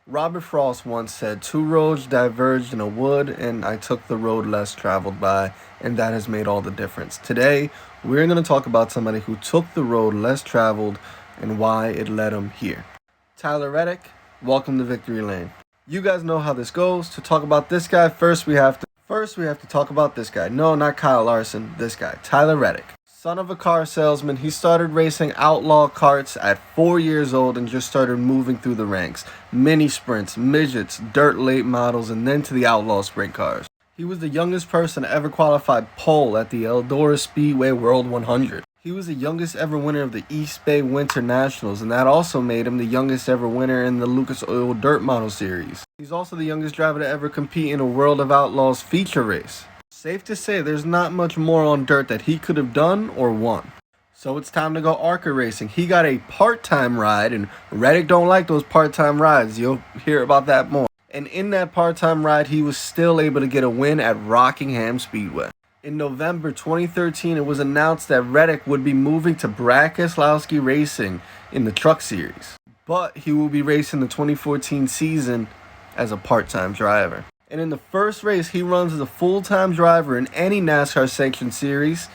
Robert Frost once said, "Two roads diverged in a wood, and I took the road less traveled by, and that has made all the difference." Today, we're going to talk about somebody who took the road less traveled and why it led him here. Tyler Reddick, welcome to Victory Lane. You guys know how this goes. To talk about this guy, first we have to talk about this guy. No, not Kyle Larson, this guy, Tyler Reddick. Son of a car salesman, he started racing outlaw karts at 4 years old and just started moving through the ranks. Mini sprints, midgets, dirt late models, and then to the outlaw sprint cars. He was the youngest person to ever qualify pole at the Eldora Speedway World 100. He was the youngest ever winner of the East Bay Winter Nationals, and that also made him the youngest ever winner in the Lucas Oil Dirt Model Series. He's also the youngest driver to ever compete in a World of Outlaws feature race. Safe to say there's not much more on dirt that he could have done or won. So it's time to go ARCA racing. He got a part-time ride, and Reddick don't like those part-time rides. You'll hear about that more. And in that part-time ride, he was still able to get a win at Rockingham Speedway. In November 2013, it was announced that Reddick would be moving to Brad Keselowski Racing in the Truck Series. But he will be racing the 2014 season as a part-time driver. And in the first race he runs as a full-time driver in any NASCAR sanctioned series,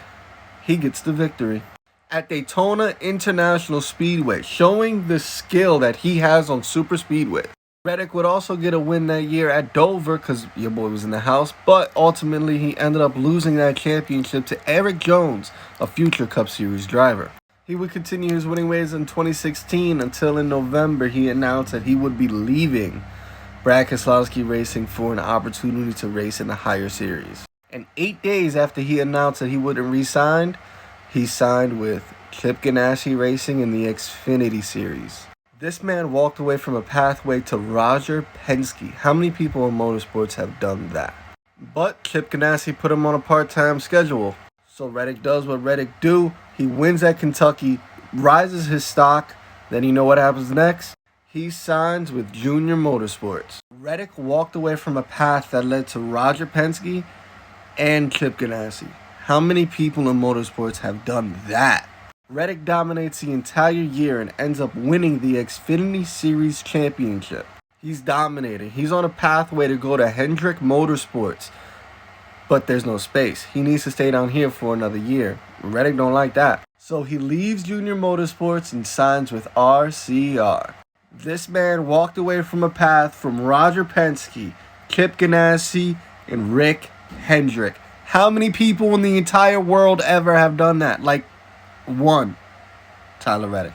he gets the victory. At Daytona International Speedway, showing the skill that he has on super speedway. Reddick would also get a win that year at Dover because your boy was in the house, but ultimately he ended up losing that championship to Eric Jones, a future Cup Series driver. He would continue his winning ways in 2016 until in November he announced that he would be leaving Brad Keselowski Racing for an opportunity to race in the higher series. And 8 days after he announced that he wouldn't re-sign, he signed with Chip Ganassi Racing in the Xfinity Series. This man walked away from a pathway to Roger Penske. How many people in motorsports have done that? But Chip Ganassi put him on a part-time schedule. So Reddick does what Reddick do. He wins at Kentucky, rises his stock. Then you know what happens next? He signs with Junior Motorsports. Reddick walked away from a path that led to Roger Penske and Chip Ganassi. How many people in motorsports have done that? Reddick dominates the entire year and ends up winning the Xfinity Series Championship. He's dominating. He's on a pathway to go to Hendrick Motorsports. But there's no space. He needs to stay down here for another year. Reddick don't like that. So he leaves Junior Motorsports and signs with RCR. This man walked away from a path from Roger Penske, Chip Ganassi, and Rick Hendrick. How many people in the entire world ever have done that? Like, one. Tyler Reddick.